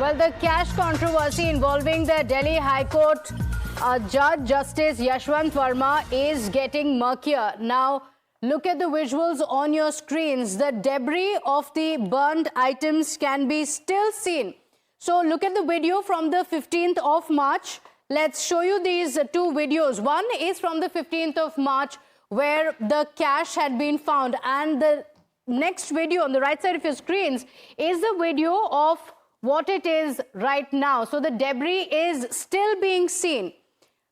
Well, the cash controversy involving the Delhi High Court Judge Justice Yashwant Verma is getting murkier. Now, look at the visuals on your screens. The debris of the burned items can be still seen. So, look at the video from the 15th of March. Let's show you these two videos. One is from the 15th of March where the cash had been found, and the next video on the right side of your screens is the video of what it is right now. So the debris is still being seen.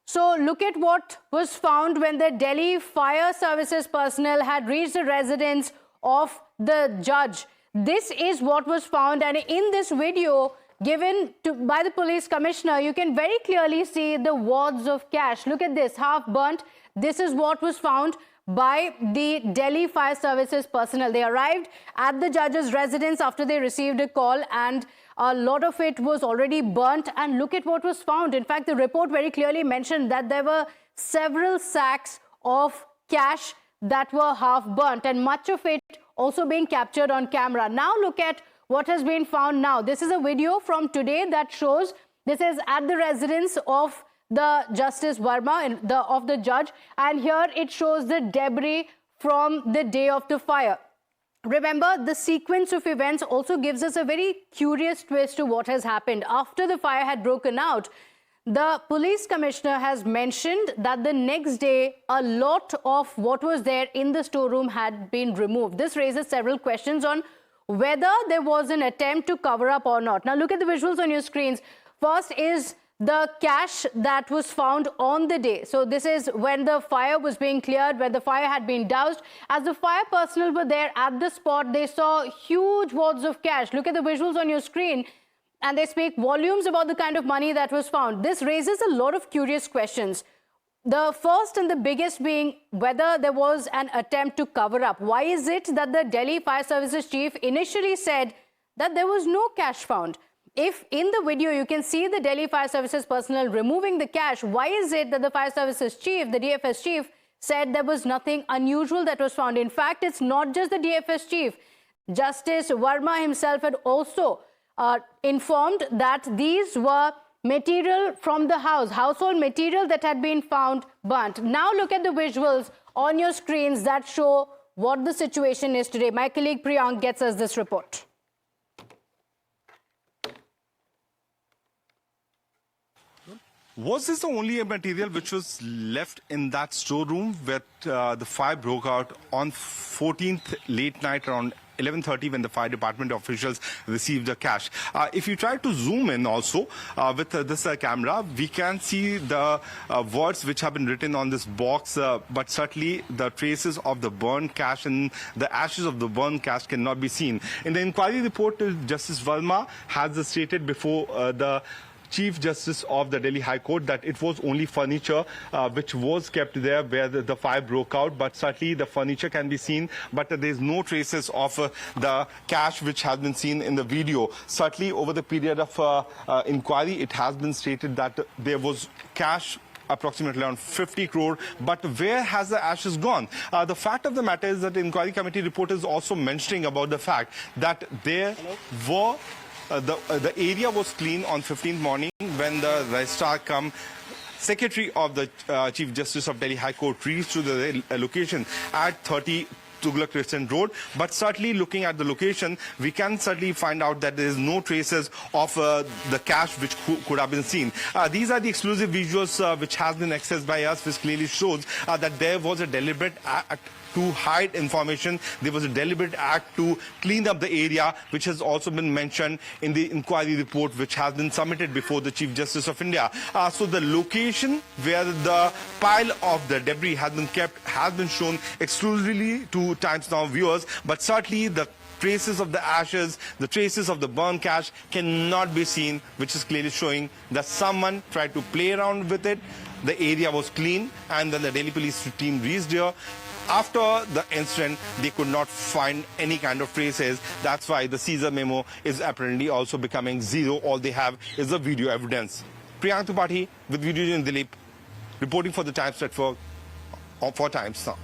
So look at what was found when the Delhi Fire Services personnel had reached the residence of the judge. This is what was found, and in this video given by the police commissioner, you can very clearly see the wads of cash. Look at this, half burnt. This is what was found by the Delhi Fire Services personnel. They arrived at the judge's residence after they received a call, and a lot of it was already burnt. And look at what was found. In fact, the report very clearly mentioned that there were several sacks of cash that were half burnt, and much of it also being captured on camera. Now look at what has been found now. This is a video from today that shows this is at the residence of the Justice Verma, of the judge, and here it shows the debris from the day of the fire. Remember, the sequence of events also gives us a very curious twist to what has happened. After the fire had broken out, the police commissioner has mentioned that the next day, a lot of what was there in the storeroom had been removed. This raises several questions on whether there was an attempt to cover up or not. Now, look at the visuals on your screens. First is the cash that was found on the day. So this is when the fire was being cleared, when the fire had been doused. As the fire personnel were there at the spot, they saw huge wads of cash. Look at the visuals on your screen, and they speak volumes about the kind of money that was found. This raises a lot of curious questions. The first and the biggest being whether there was an attempt to cover up. Why is it that the Delhi Fire Services chief initially said that there was no cash found? If in the video you can see the Delhi Fire Services personnel removing the cash, why is it that the Fire Services chief, the DFS chief, said there was nothing unusual that was found? In fact, it's not just the DFS chief. Justice Verma himself had also informed that these were material from the house, household material that had been found burnt. Now look at the visuals on your screens that show what the situation is today. My colleague Priyank gets us this report. Was this the only material which was left in that storeroom where the fire broke out on 14th late night around 11:30 when the fire department officials received the cash? If you try to zoom in also with this camera, we can see the words which have been written on this box, but certainly the traces of the burned cash and the ashes of the burned cash cannot be seen. In the inquiry report, Justice Verma has stated before the Chief Justice of the Delhi High Court that it was only furniture which was kept there where the fire broke out, but certainly the furniture can be seen, but there is no traces of the cash which has been seen in the video. Certainly over the period of inquiry, it has been stated that there was cash approximately around 50 crore, but where has the ashes gone? The fact of the matter is that the inquiry committee report is also mentioning about the fact that there were the area was clean on 15th morning when the registrar secretary of the Chief Justice of Delhi High Court reached to the location at 30 Tughlaq Crescent Road. But certainly looking at the location, we can certainly find out that there is no traces of the cash which could have been seen. These are the exclusive visuals which has been accessed by us, which clearly shows that there was a deliberate act to hide information. There was a deliberate act to clean up the area, which has also been mentioned in the inquiry report which has been submitted before the Chief Justice of India. So the location where the pile of the debris has been kept has been shown exclusively to Times Now viewers, but certainly the traces of the ashes, the traces of the burnt cash cannot be seen, which is clearly showing that someone tried to play around with it. The area was clean, and then the Delhi police team reached here. After the incident, they could not find any kind of traces. That's why the Caesar memo is apparently also becoming zero. All they have is the video evidence. Priyank Tripathi with Video in Dilip, reporting for the Times Network for Times Now.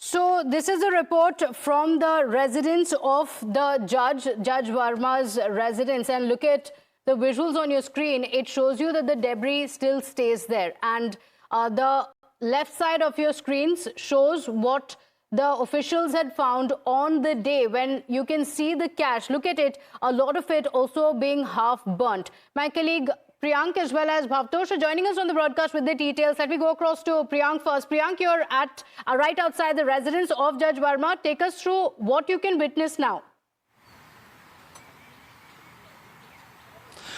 So this is a report from the residence of the Judge Verma's residence, and look at the visuals on your screen. It shows you that the debris still stays there, and the left side of your screens shows what the officials had found on the day when you can see the cash. Look at it, a lot of it also being half burnt. My colleague Priyank as well as Bhavtosh are joining us on the broadcast with the details. Let me go across to Priyank first. Priyank, you're at right outside the residence of Judge Verma. Take us through what you can witness now.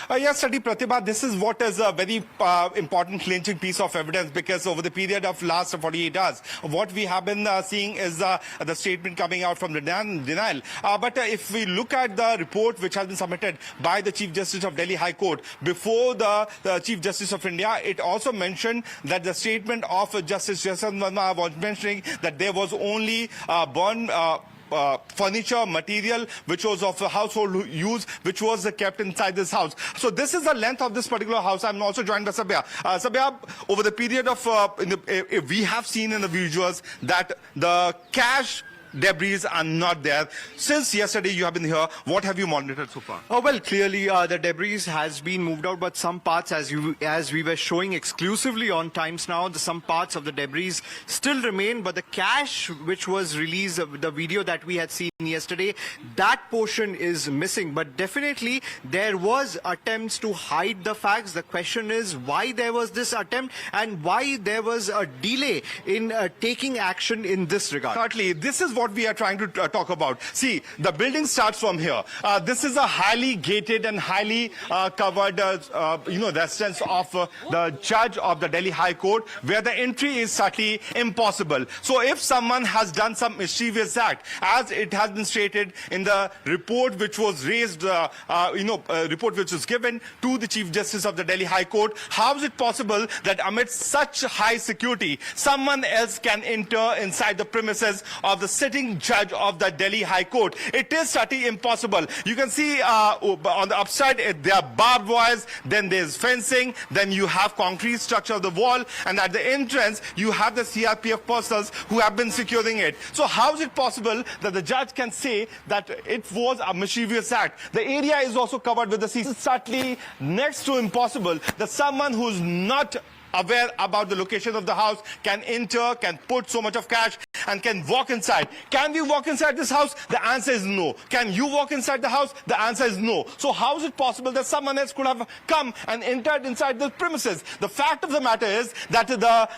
Yes, Study Pratibha, this is what is a very important clinching piece of evidence, because over the period of last 48 hours, what we have been seeing is the statement coming out from the denial. But if we look at the report which has been submitted by the Chief Justice of Delhi High Court before the Chief Justice of India, it also mentioned that the statement of Justice Yashwant Verma was mentioning that there was only furniture material which was of household use, which was kept inside this house. So this is the length of this particular house. I'm also joined by Sabya. Sabya, over the period of we have seen in the visuals that the cash debris are not there. Since yesterday you have been here, what have you monitored so far? Oh, well, clearly the debris has been moved out, but some parts, as we were showing exclusively on Times Now, some parts of the debris still remain, but the cash which was released, the video that we had seen yesterday, that portion is missing. But definitely there was attempts to hide the facts. The question is why there was this attempt and why there was a delay in taking action in this regard. Certainly, this is what we are trying to talk about. See, the building starts from here. This is a highly gated and highly covered, residence of the judge of the Delhi High Court, where the entry is certainly impossible. So if someone has done some mischievous act, as it has been stated in the report which was raised, report which was given to the Chief Justice of the Delhi High Court, how is it possible that amidst such high security, someone else can enter inside the premises of the sitting judge of the Delhi High Court? It is certainly impossible. You can see on the upside, there are barbed wires, then there's fencing, then you have concrete structure of the wall, and at the entrance, you have the CRPF personnel who have been securing it. So how is it possible that the judge can say that it was a mischievous act? The area is also covered with the CC. It's certainly next to impossible that someone who's not aware about the location of the house can enter, can put so much of cash, and can walk inside. Can we walk inside this house? The answer is no. Can you walk inside the house? The answer is no. So how is it possible that someone else could have come and entered inside the premises? The fact of the matter is that the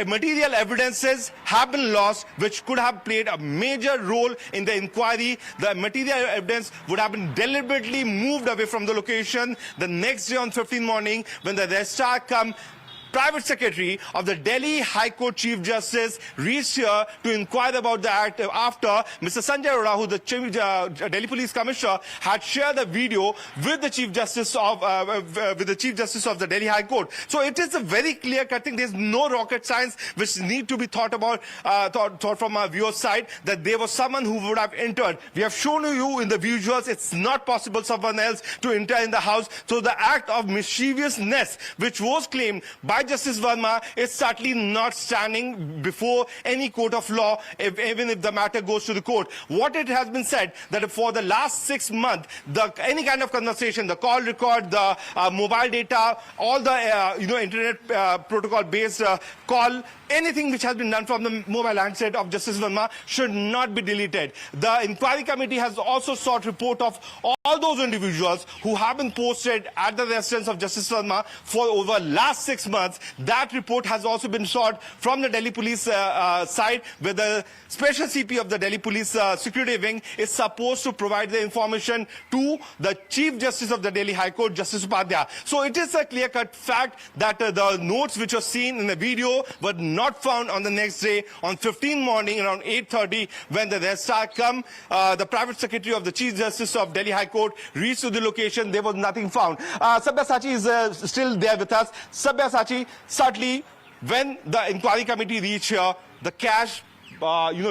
material evidences have been lost, which could have played a major role in the inquiry. The material evidence would have been deliberately moved away from the location. The next day on 15 morning, when the registrar come, Private Secretary of the Delhi High Court Chief Justice reached here to inquire about the act after Mr. Sanjay Arora, who the Delhi Police Commissioner, had shared the video with the Chief Justice of the Delhi High Court. So it is a very clear-cut thing. There's no rocket science which need to be thought about, thought from our viewer's side, that there was someone who would have entered. We have shown you in the visuals it's not possible someone else to enter in the house. So the act of mischievousness which was claimed by Justice Verma is certainly not standing before any court of law, even if the matter goes to the court. What it has been said that for the last 6 months, any kind of conversation, the call record, the mobile data, all the internet protocol-based call, anything which has been done from the mobile handset of Justice Verma should not be deleted. The inquiry committee has also sought report of all those individuals who have been posted at the residence of Justice Verma for over last 6 months. That report has also been sought from the Delhi Police side, where the Special CP of the Delhi Police Security Wing is supposed to provide the information to the Chief Justice of the Delhi High Court, Justice Upadhyay. So it is a clear-cut fact that the notes which were seen in the video were not found on the next day on 15 morning around 8:30 when the registrar come. The Private Secretary of the Chief Justice of Delhi High Court reached to the location. There was nothing found. Sabyasachi is still there with us. Sabyasachi, certainly when the inquiry committee reached here, the cash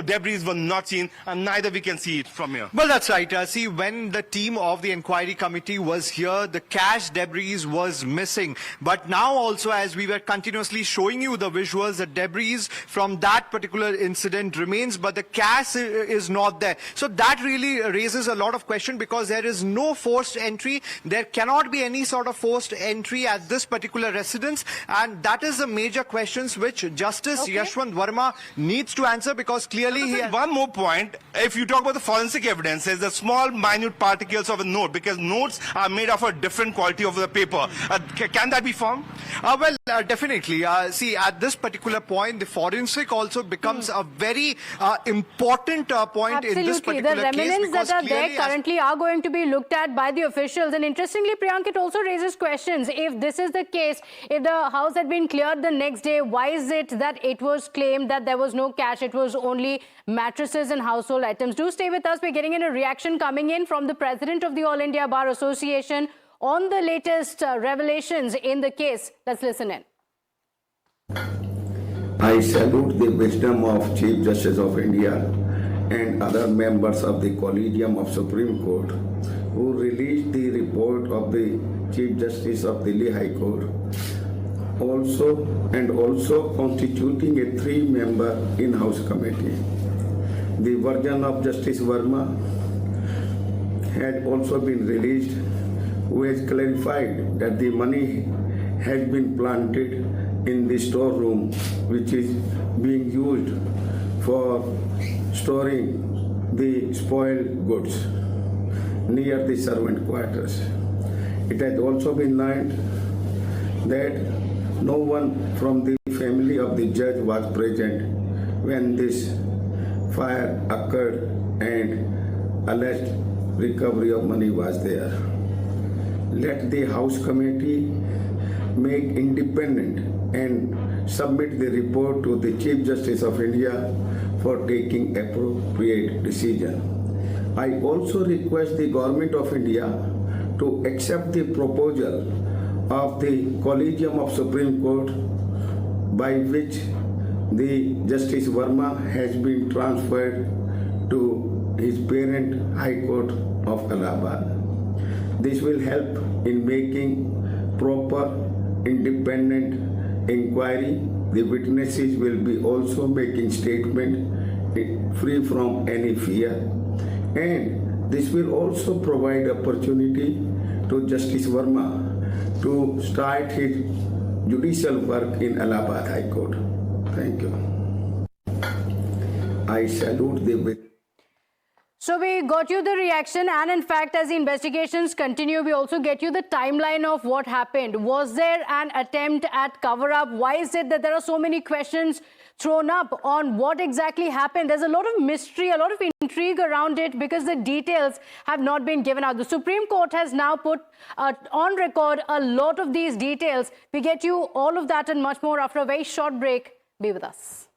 debris were not seen, and neither we can see it from here. Well, that's right. See, when the team of the inquiry committee was here, the cash debris was missing. But now also, as we were continuously showing you the visuals, the debris from that particular incident remains, but the cash is not there. So that really raises a lot of question, because there is no forced entry. There cannot be any sort of forced entry at this particular residence. And that is the major questions which Justice Yashwant Verma needs to answer, because clearly he... One more point. If you talk about the forensic evidence, there's the small, minute particles of a note, because notes are made of a different quality of the paper. Can that be found? Well, definitely. See, at this particular point, the forensic also becomes a very important point in this particular the case. remnants that are there currently are going to be looked at by the officials. And interestingly, Priyank, it also raises questions. If this is the case, if the house had been cleared the next day, why is it that it was claimed that there was no cash, it was only mattresses and household items? Do stay with us. We're getting in a reaction coming in from the president of the All India Bar Association on the latest revelations in the case. Let's listen in. I salute the wisdom of Chief Justice of India and other members of the Collegium of Supreme Court who released the report of the Chief Justice of Delhi High Court, also constituting a 3-member in-house committee. The version of Justice Verma had also been released, who has clarified that the money has been planted in the storeroom, which is being used for storing the spoiled goods near the servant quarters. It has also been learned that no one from the family of the judge was present when this fire occurred and alleged recovery of money was there. Let the House Committee make independent and submit the report to the Chief Justice of India for taking appropriate decision. I also request the Government of India to accept the proposal of the Collegium of Supreme Court by which the Justice Verma has been transferred to his parent High Court of Allahabad. This will help in making proper independent inquiry. The witnesses will be also making statement free from any fear, and this will also provide opportunity to Justice Verma to start his judicial work in Allahabad High Court. Thank you. I salute the... So we got you the reaction, and in fact, as the investigations continue, we also get you the timeline of what happened. Was there an attempt at cover-up? Why is it that there are so many questions thrown up on what exactly happened? There's a lot of mystery, a lot of intrigue around it, because the details have not been given out. The Supreme Court has now put on record a lot of these details. We get you all of that and much more after a very short break. Be with us.